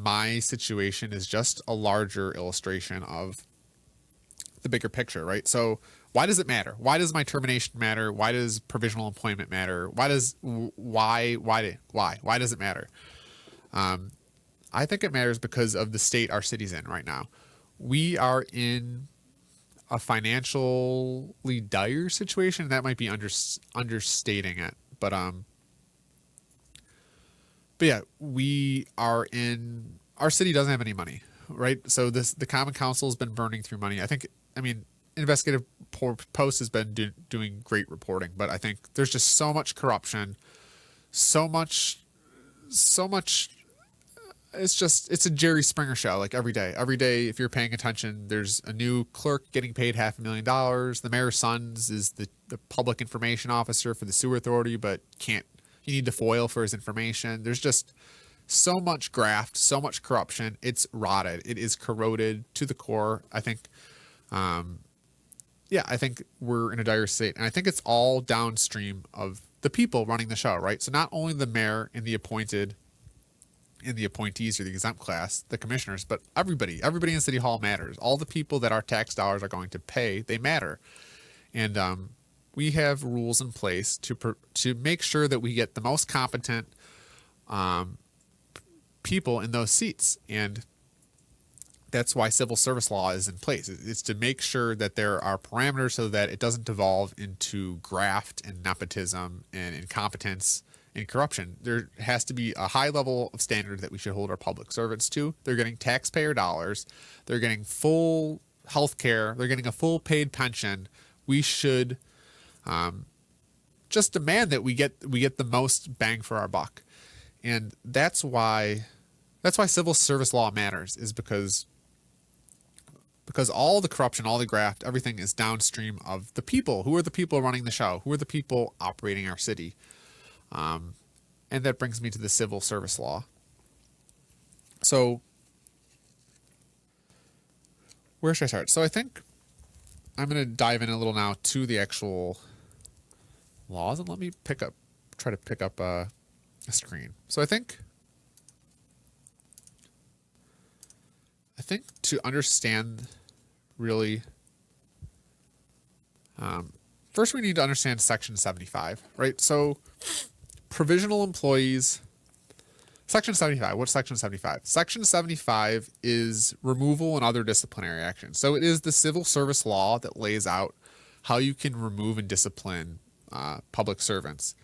my situation is just a larger illustration of the bigger picture, right? So why does it matter? Why does my termination matter? Why does provisional employment matter? Why does does it matter? I think it matters because of the state our city's in right now. We are in a financially dire situation. That might be understating it, but yeah, we are in, our city doesn't have any money, right? So the Common Council has been burning through money. Investigative Post has been doing great reporting, but I think there's just so much corruption, so much. It's a Jerry Springer show. Like every day, if you're paying attention, there's a new clerk getting paid $500,000. The mayor's son is the public information officer for the sewer authority, but you need to FOIL for his information. There's just so much graft, so much corruption. It's rotted. It is corroded to the core. I think, I think we're in a dire state, and I think it's all downstream of the people running the show, right? So not only the mayor and the appointed and the appointees or the exempt class, the commissioners, but everybody in City Hall matters. All the people that our tax dollars are going to pay, they matter. And we have rules in place to make sure that we get the most competent people in those seats. And that's why civil service law is in place. It's to make sure that there are parameters so that it doesn't devolve into graft and nepotism and incompetence and corruption. There has to be a high level of standard that we should hold our public servants to. They're getting taxpayer dollars. They're getting full health care. They're getting a full paid pension. We should just demand that we get the most bang for our buck. And that's why civil service law matters, is because all the corruption, all the graft, everything is downstream of the people. Who are the people running the show? Who are the people operating our city? And that brings me to the civil service law. So where should I start? So I think I'm going to dive in a little now to the actual laws, and let me try to pick up a screen. So I think to understand really, first we need to understand Section 75, right? So provisional employees, Section 75, what's Section 75? Section 75 is removal and other disciplinary actions. So it is the civil service law that lays out how you can remove and discipline public servants.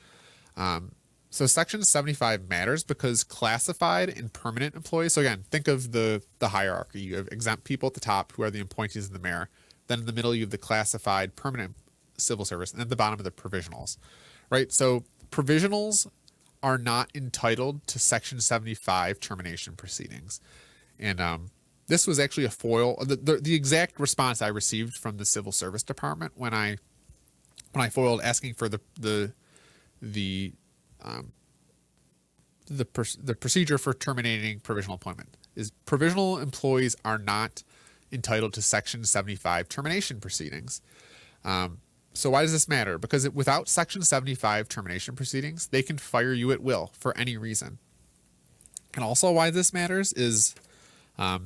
So Section 75 matters because classified and permanent employees, so again, think of the hierarchy. You have exempt people at the top, who are the appointees of the mayor. Then in the middle, you have the classified permanent civil service, and at the bottom of the provisionals, right? So provisionals are not entitled to Section 75 termination proceedings. And this was actually a foil. The exact response I received from the Civil Service Department when I foiled asking for the procedure for terminating provisional employment is provisional employees are not entitled to Section 75 termination proceedings. So why does this matter? Because without Section 75 termination proceedings, they can fire you at will for any reason. And also why this matters is the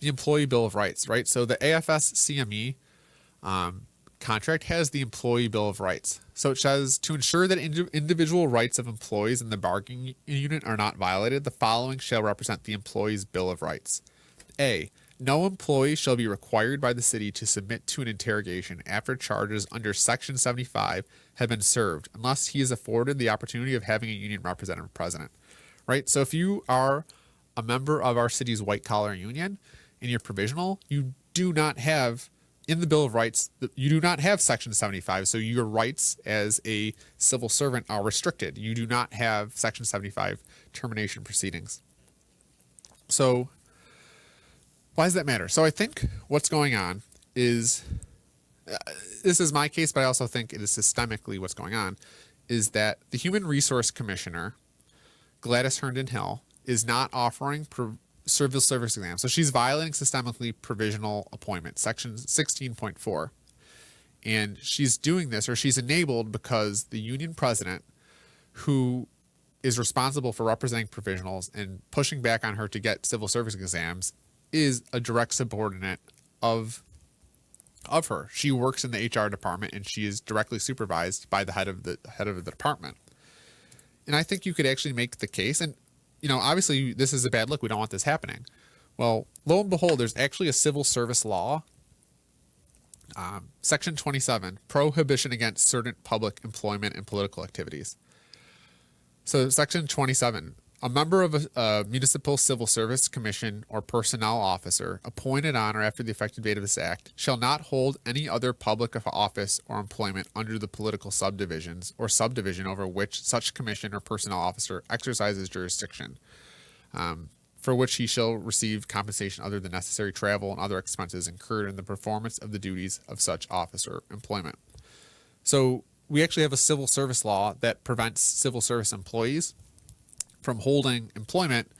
Employee Bill of Rights, right? So the AFS-CME contract has the Employee Bill of Rights. So it says, to ensure that individual rights of employees in the bargaining unit are not violated, the following shall represent the Employee's Bill of Rights. A, no employee shall be required by the city to submit to an interrogation after charges under Section 75 have been served, unless he is afforded the opportunity of having a union representative present. Right? So if you are a member of our city's white-collar union and you're provisional, you do not have, in the Bill of Rights, you do not have Section 75, so your rights as a civil servant are restricted. You do not have Section 75 termination proceedings. So why does that matter? So I think what's going on is, this is my case, but I also think it is systemically what's going on, is that the Human Resource Commissioner, Gladys Herndon Hill, is not offering civil service exams. So she's violating systemically provisional appointment, Section 16.4. And she's doing this, or she's enabled, because the union president, who is responsible for representing provisionals and pushing back on her to get civil service exams is a direct subordinate of her. She works in the HR department and she is directly supervised by the head of the department. And I think you could actually make the case, and obviously this is a bad look. We don't want this happening. Well, lo and behold, there's actually a civil service law, Section 27, prohibition against certain public employment and political activities. So Section 27, a member of a municipal civil service commission or personnel officer appointed on or after the effective date of this act shall not hold any other public office or employment under the political subdivisions or subdivision over which such commission or personnel officer exercises jurisdiction, for which he shall receive compensation other than necessary travel and other expenses incurred in the performance of the duties of such office or employment. So we actually have a civil service law that prevents civil service employees from holding employment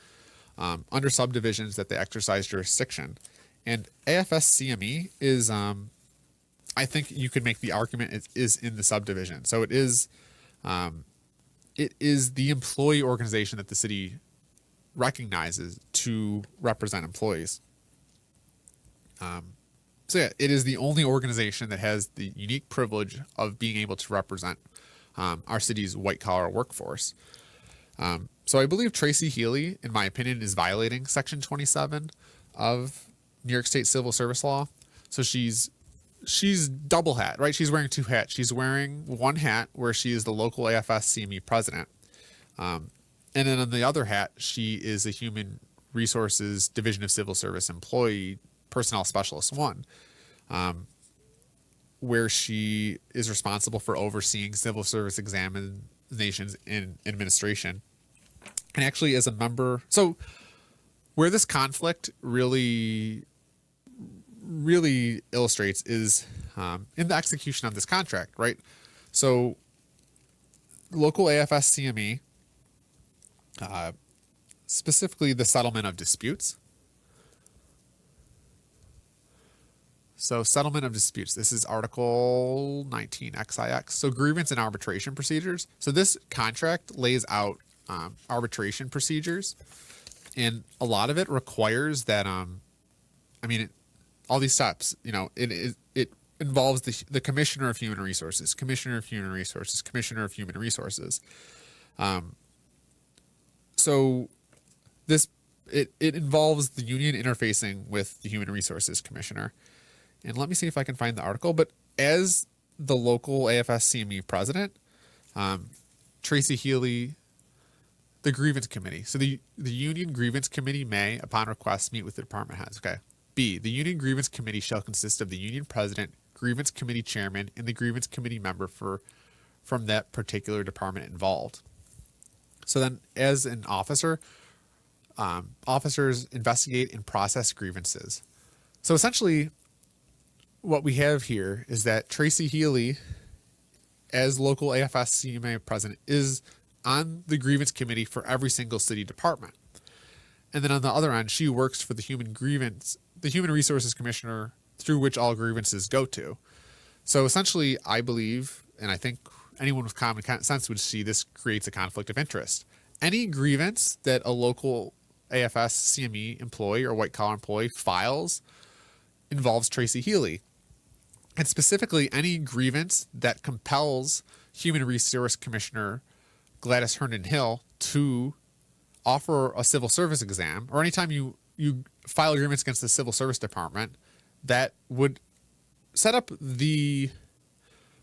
under subdivisions that they exercise jurisdiction. And AFS-CME is, I think you could make the argument it is in the subdivision. So it is the employee organization that the city recognizes to represent employees. So yeah, it is the only organization that has the unique privilege of being able to represent our city's white-collar workforce. So I believe Tracy Healy, in my opinion, is violating Section 27 of New York State Civil Service Law. So she's double hat, right? She's wearing two hats. She's wearing one hat where she is the local AFS-CME president. And then on the other hat, she is a Human Resources Division of Civil Service employee, Personnel Specialist 1, where she is responsible for overseeing civil service examinations in administration. And actually as a member, so where this conflict really illustrates is in the execution of this contract, right? So local AFS-CME, specifically the settlement of disputes. So settlement of disputes, this is Article 19 XIX. So grievance and arbitration procedures. So this contract lays out arbitration procedures, and a lot of it requires that, all these steps, it involves the Commissioner of Human Resources, Commissioner of Human Resources, Commissioner of Human Resources. So this, it involves the union interfacing with the Human Resources Commissioner. And let me see if I can find the article, but as the local AFS-CME president, Tracy Healy, the grievance committee. So the union grievance committee may, upon request, meet with the department heads. Okay. B, the union grievance committee shall consist of the union president, grievance committee chairman, and the grievance committee member from that particular department involved. So then as an officer, officers investigate and process grievances. So essentially what we have here is that Tracy Healy, as local AFS-CME president, is on the grievance committee for every single city department. And then on the other end, she works for the Human Resources Commissioner, through which all grievances go to. So essentially, I believe, and I think anyone with common sense would see this creates a conflict of interest. Any grievance that a local AFS-CME employee or white-collar employee files involves Tracy Healy. And specifically, any grievance that compels Human Resource Commissioner Gladys Herndon Hill to offer a civil service exam, or anytime you file a grievance against the civil service department, that would set up the,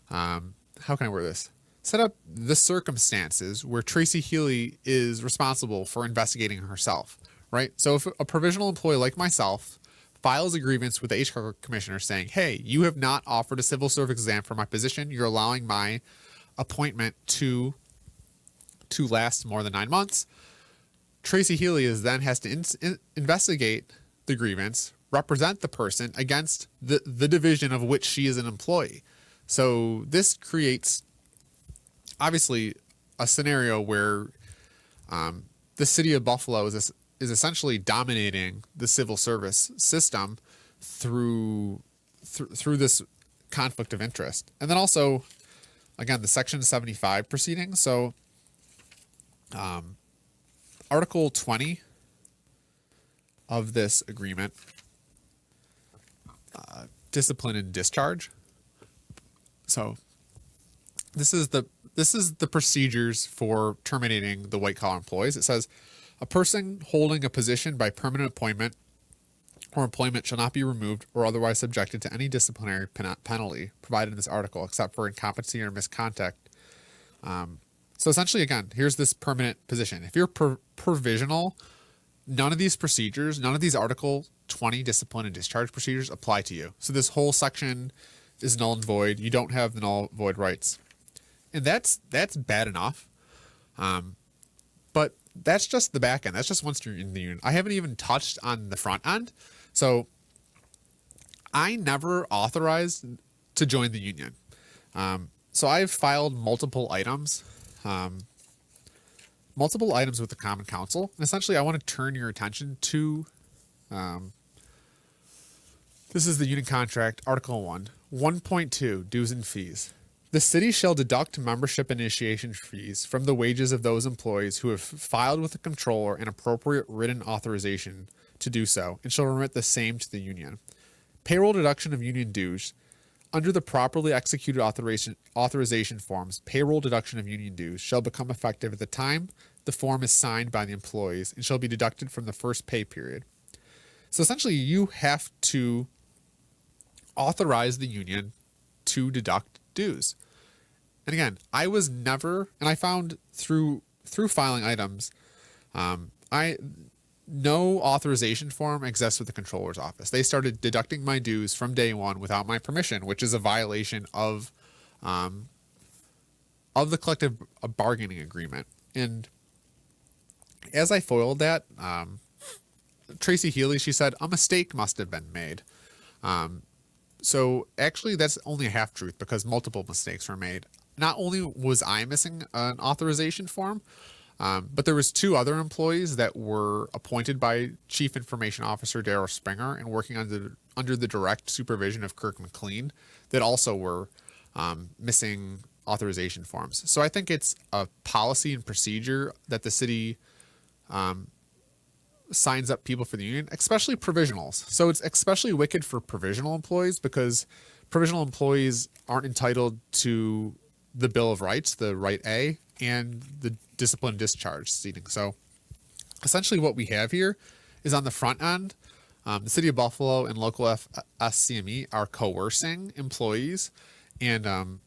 how can I word this? Set up the circumstances where Tracy Healy is responsible for investigating herself, right? So if a provisional employee like myself files a grievance with the HR commissioner saying, hey, you have not offered a civil service exam for my position, you're allowing my appointment to last more than 9 months, Tracy Healy has to investigate the grievance, represent the person against the division of which she is an employee. So this creates, obviously, a scenario where the city of Buffalo is essentially dominating the civil service system through this conflict of interest. And then also, again, the Section 75 proceedings. So Article 20 of this agreement, discipline and discharge. So this is the procedures for terminating the white collar employees. It says a person holding a position by permanent appointment or employment shall not be removed or otherwise subjected to any disciplinary penalty provided in this article, except for incompetency or misconduct. So essentially, again, here's this permanent position. If you're provisional, none of these procedures, none of these Article 20 discipline and discharge procedures apply to you. So this whole section is null and void. You don't have the null void rights. And that's bad enough. But that's just the back end. That's just once you're in the union. I haven't even touched on the front end. So I never authorized to join the union. So I've filed multiple items with the Common Council. And essentially, I want to turn your attention to, this is the union contract, Article 1, 1.2, dues and fees. The city shall deduct membership initiation fees from the wages of those employees who have filed with the controller an appropriate written authorization to do so, and shall remit the same to the union. Payroll deduction of union dues. Under the properly executed authorization forms, payroll deduction of union dues shall become effective at the time the form is signed by the employees and shall be deducted from the first pay period. So essentially, you have to authorize the union to deduct dues. And again, I was never, and I found through filing items, no authorization form exists with the controller's office. They started deducting my dues from day one without my permission, which is a violation of the collective bargaining agreement. And as I foiled that, Tracy Healy, she said, a mistake must have been made. So actually that's only a half truth because multiple mistakes were made. Not only was I missing an authorization form, but there was two other employees that were appointed by Chief Information Officer Darryl Springer and working under the direct supervision of Kirk McLean that also were missing authorization forms. So I think it's a policy and procedure that the city signs up people for the union, especially provisionals. So it's especially wicked for provisional employees because provisional employees aren't entitled to the Bill of Rights, the Right A, and the discipline discharge seating. So essentially what we have here is on the front end, the city of Buffalo and local SCME are coercing employees, and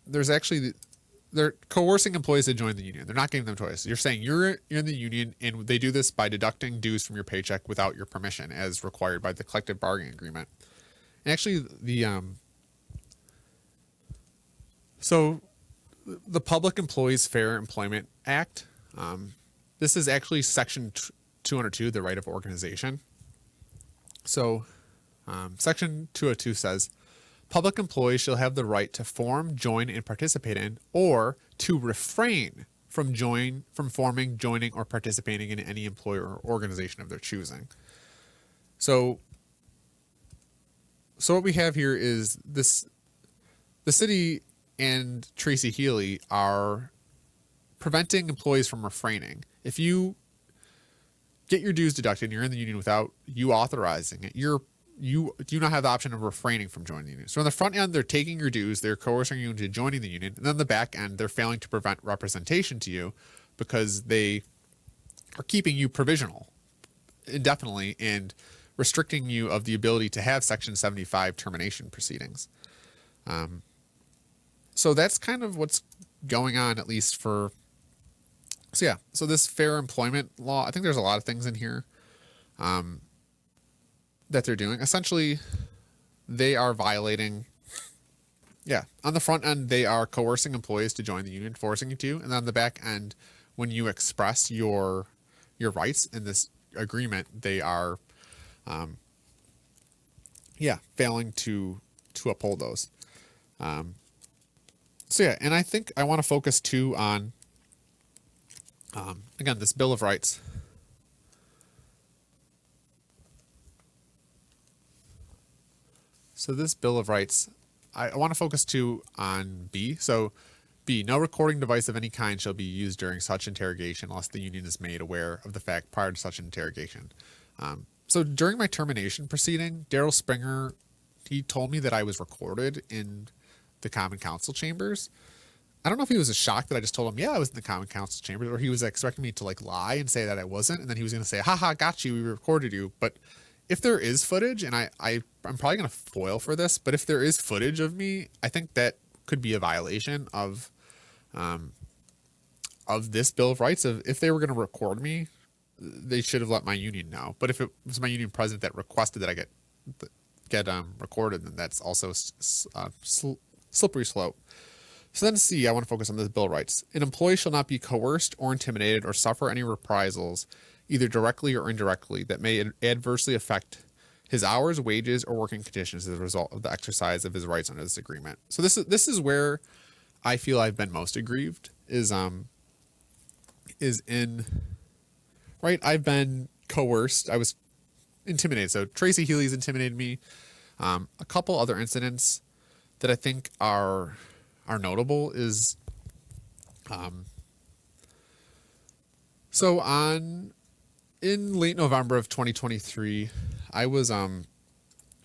they're coercing employees to join the union. They're not giving them choice. You're saying you're in the union, and they do this by deducting dues from your paycheck without your permission, as required by the collective bargaining agreement. And actually, the Public Employees Fair Employment Act, this is actually Section 202, the right of organization. So Section 202 says, public employees shall have the right to form, join, and participate in, or to refrain from forming, joining, or participating in any employer or organization of their choosing. So what we have here is this: the city and Tracy Healy are preventing employees from refraining. If you get your dues deducted and you're in the union without you authorizing it, you do not have the option of refraining from joining the union. So on the front end, they're taking your dues, they're coercing you into joining the union, and then the back end, they're failing to prevent representation to you because they are keeping you provisional indefinitely and restricting you of the ability to have Section 75 termination proceedings. So that's kind of what's going on, at least for, so this fair employment law, I think there's a lot of things in here that they're doing. Essentially, they are violating, on the front end, they are coercing employees to join the union, forcing you to, and then on the back end, when you express your rights in this agreement, they are, failing to uphold those. And I think I want to focus too on, again, this Bill of Rights. So this Bill of Rights, I want to focus too on B. So B, no recording device of any kind shall be used during such interrogation unless the union is made aware of the fact prior to such interrogation. So during my termination proceeding, Daryl Springer, he told me that I was recorded in the Common Council chambers. I don't know if he was shocked that I just told him, yeah, I was in the Common Council chambers, or he was expecting me to like lie and say that I wasn't, and then he was going to say, haha, got you, we recorded you. But if there is footage, and I'm probably going to foil for this, but if there is footage of me, I think that could be a violation of this Bill of Rights. Of if they were going to record me, they should have let my union know. But if it was my union president that requested that I get recorded, then that's also slippery slope. So then C, I want to focus on this Bill of Rights. An employee shall not be coerced or intimidated or suffer any reprisals, either directly or indirectly, that may adversely affect his hours, wages, or working conditions as a result of the exercise of his rights under this agreement. So this is where I feel I've been most aggrieved is in, right? I've been coerced. I was intimidated. So Tracy Healy's intimidated me. A couple other incidents that I think are notable is, in late November of 2023, I was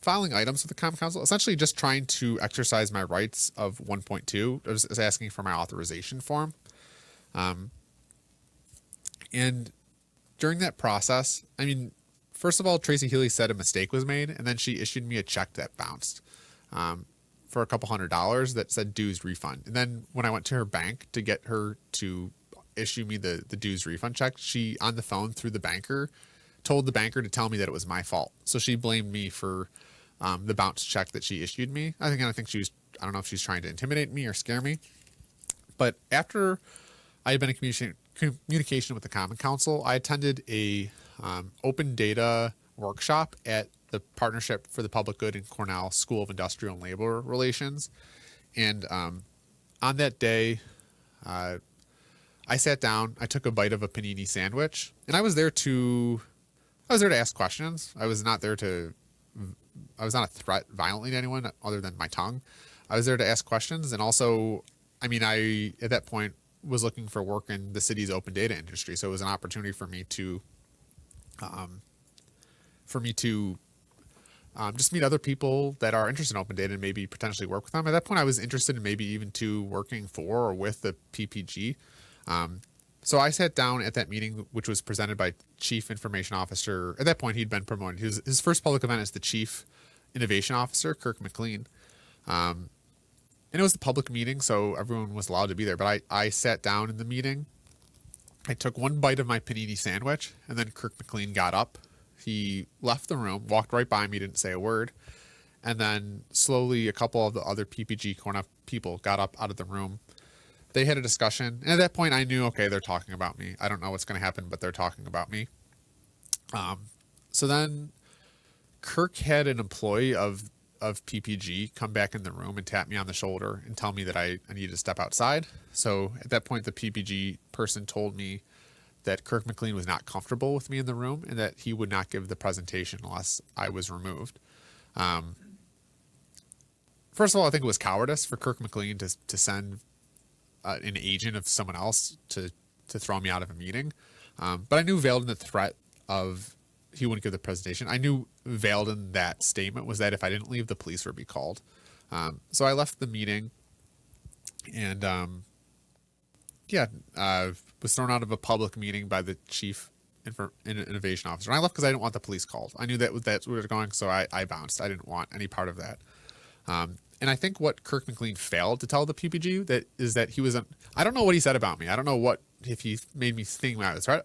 filing items with the Common Council, essentially just trying to exercise my rights of 1.2. I was asking for my authorization form. And during that process, I mean, first of all, Tracy Healy said a mistake was made, and then she issued me a check that bounced for a couple $100 that said dues refund. And then when I went to her bank to get her to issue me the dues refund check, she, on the phone through the banker, told the banker to tell me that it was my fault. So she blamed me for the bounced check that she issued me. I think she was, I don't know if she's trying to intimidate me or scare me. But after I had been in communication with the Common Council, I attended a open data workshop at the Partnership for the Public Good in Cornell School of Industrial and Labor Relations. And on that day, I sat down, I took a bite of a panini sandwich, and I was there to ask questions. I was not a threat violently to anyone other than my tongue. I was there to ask questions. And also, I mean, I, at that point, was looking for work in the city's open data industry. So it was an opportunity for me to just meet other people that are interested in open data and maybe potentially work with them. At that point, I was interested in maybe even working for or with the PPG. So I sat down at that meeting, which was presented by Chief Information Officer. At that point, he'd been promoted. His first public event as the Chief Innovation Officer, Kirk McLean. And it was the public meeting, so everyone was allowed to be there. But I sat down in the meeting. I took one bite of my panini sandwich, and then Kirk McLean got up. He left the room, walked right by me, didn't say a word. And then slowly a couple of the other PPG Cornell people got up out of the room. They had a discussion. And at that point, I knew, okay, they're talking about me. I don't know what's going to happen, but they're talking about me. So then Kirk had an employee of PPG come back in the room and tap me on the shoulder and tell me that I needed to step outside. So at that point, the PPG person told me that Kirk McLean was not comfortable with me in the room and that he would not give the presentation unless I was removed. First of all, I think it was cowardice for Kirk McLean to send an agent of someone else to throw me out of a meeting. But I knew veiled in the threat of he wouldn't give the presentation. I knew veiled in that statement was that if I didn't leave, the police would be called. So I left the meeting and was thrown out of a public meeting by the Chief Innovation Officer. And I left because I didn't want the police called. I knew that's where it was going, so I bounced. I didn't want any part of that. And I think what Kirk McLean failed to tell the PPG is that he was I don't know what he said about me. I don't know if he made me think about this, right?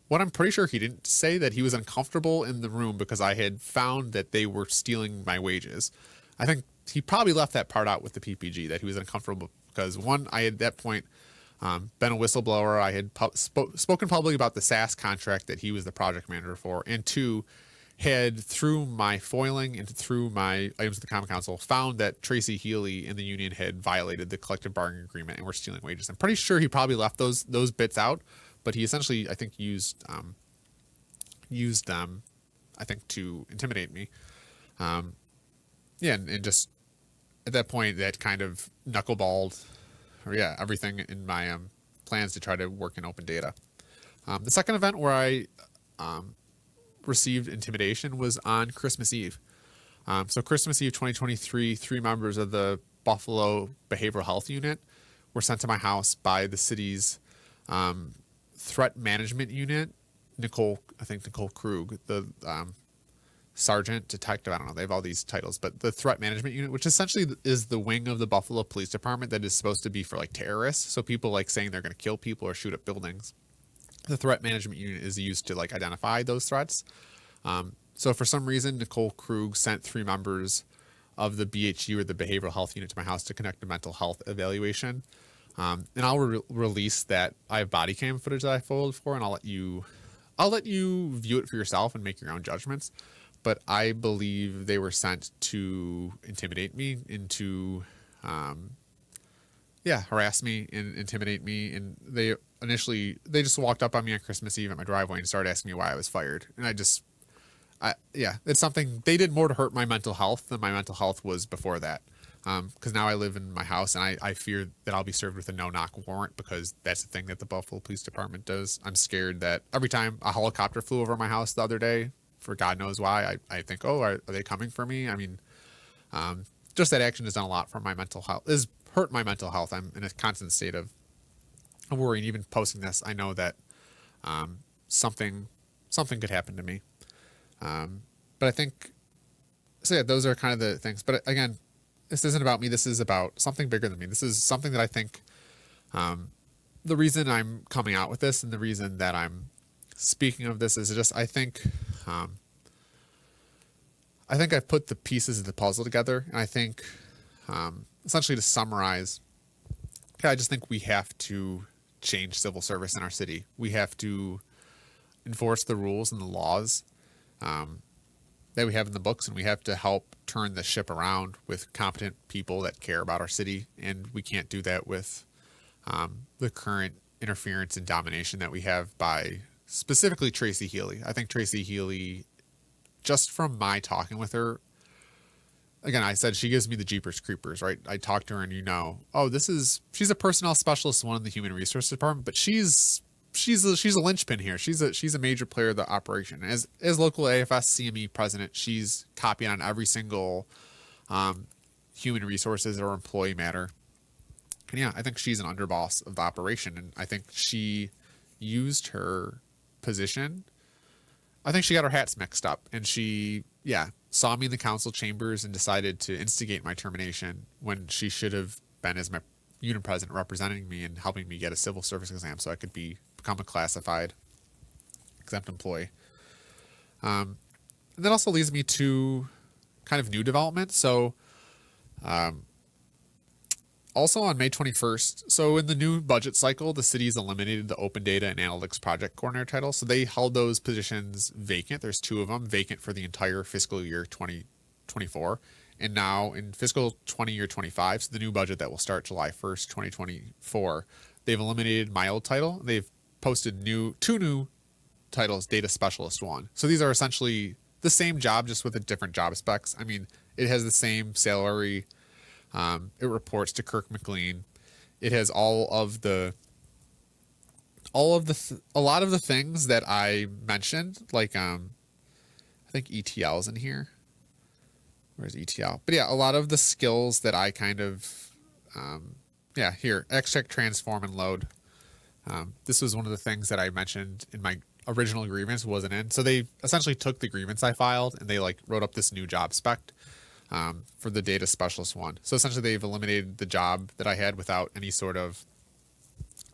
What I'm pretty sure he didn't say that he was uncomfortable in the room because I had found that they were stealing my wages. I think he probably left that part out with the PPG, that he was uncomfortable because one, I had at that point been a whistleblower. I had spoken publicly about the SAS contract that he was the project manager for, and two, had through my foiling and through my items with the Common Council found that Tracy Healy and the union had violated the collective bargaining agreement and were stealing wages. I'm pretty sure he probably left those bits out, but he essentially, I think, used them, I think, to intimidate me. And just at that point, that kind of knuckleballed everything in my plans to try to work in open data. The second event where I received intimidation was on Christmas Eve. So Christmas Eve 2023, 3 members of the Buffalo Behavioral Health Unit were sent to my house by the city's threat management unit. Nicole Krug, the sergeant, detective, I don't know, they have all these titles, but the threat management unit, which essentially is the wing of the Buffalo Police Department that is supposed to be for like terrorists. So people like saying they're going to kill people or shoot up buildings. The threat management unit is used to like identify those threats. So for some reason, Nicole Krug sent 3 members of the BHU, or the Behavioral Health Unit, to my house to conduct a mental health evaluation. And I'll release that. I have body cam footage that I folded for, and I'll let you view it for yourself and make your own judgments. But I believe they were sent to intimidate me, and to harass me and intimidate me. And they just walked up on me on Christmas Eve at my driveway and started asking me why I was fired. And it's something they did more to hurt my mental health than my mental health was before that. Because now I live in my house, and I fear that I'll be served with a no-knock warrant, because that's the thing that the Buffalo Police Department does. I'm scared that every time a helicopter flew over my house the other day, for God knows why, I think, oh, are they coming for me? I mean, just that action has done a lot for my mental health, has hurt my mental health. I'm in a constant state of worry, and even posting this, I know that something could happen to me. But I think, so yeah, those are kind of the things. But again, this isn't about me. This is about something bigger than me. This is something that I think, the reason I'm coming out with this, and the reason that I'm speaking of this, is just, I think I've put the pieces of the puzzle together. And I think, essentially, to summarize, I just think we have to change civil service in our city. We have to enforce the rules and the laws that we have in the books, and we have to help turn the ship around with competent people that care about our city. And we can't do that with the current interference and domination that we have by specifically Tracy Healy. I think Tracy Healy, just from my talking with her, again, I said she gives me the Jeepers Creepers, right? I talked to her, and she's a personnel specialist, one in the human resource department, but she's a linchpin here. She's a major player of the operation. As local AFS CME president, she's copying on every single human resources or employee matter. And yeah, I think she's an underboss of the operation, and I think she used her position. I think she got her hats mixed up, and she saw me in the council chambers and decided to instigate my termination, when she should have been, as my unit president, representing me and helping me get a civil service exam so I could become a classified exempt employee. And that also leads me to kind of new development. So also on May 21st, so in the new budget cycle, the city's eliminated the open data and analytics project coordinator title. So they held those positions vacant. There's 2 of them vacant for the entire fiscal year 2024. And now in fiscal 20 year 25, so the new budget that will start July 1st, 2024, they've eliminated my old title. They've posted 2 new titles, data specialist 1. So these are essentially the same job, just with a different job specs. I mean, it has the same salary. It reports to Kirk McLean. It has a lot of the things that I mentioned, like, I think ETL's in here. Where's ETL? But yeah, a lot of the skills that I kind of, here, extract, transform, and load. This was one of the things that I mentioned in my original grievance, wasn't in. So they essentially took the grievance I filed, and they wrote up this new job spec for the data specialist 1. So essentially they've eliminated the job that I had without any sort of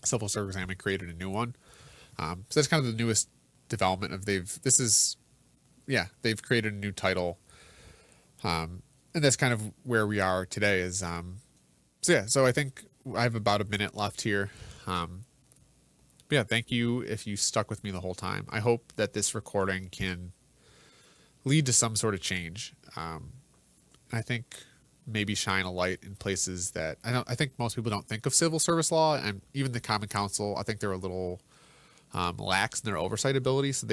civil service exam and created a new one. So that's kind of the newest development of they've created a new title. And that's kind of where we are today is, so I think I have about a minute left here. But yeah, thank you if you stuck with me the whole time. I hope that this recording can lead to some sort of change. I think maybe shine a light in places that I think most people don't think of civil service law, and even the Common Council, I think they're a little lax in their oversight ability. So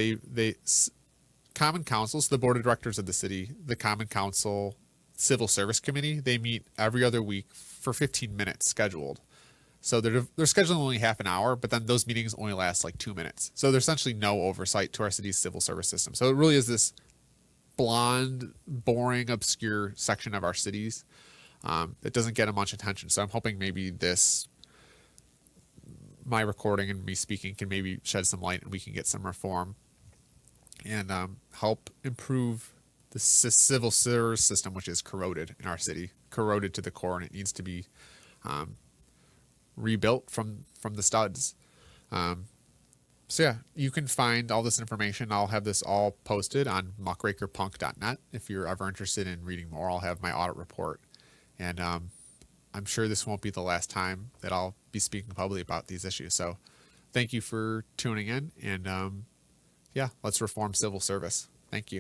Common Council, so the board of directors of the city, the Common Council Civil Service Committee, they meet every other week for 15 minutes scheduled. So they're scheduling only half an hour, but then those meetings only last like 2 minutes. So there's essentially no oversight to our city's civil service system. So it really is this blonde, boring, obscure section of our cities that doesn't get much attention. So I'm hoping maybe my recording and me speaking can maybe shed some light and we can get some reform and help improve the civil service system, which is corroded in our city, corroded to the core, and it needs to be rebuilt from the studs. So yeah, you can find all this information. I'll have this all posted on muckrakerpunk.net. If you're ever interested in reading more, I'll have my audit report. And I'm sure this won't be the last time that I'll be speaking publicly about these issues. So thank you for tuning in. And yeah, let's reform civil service. Thank you.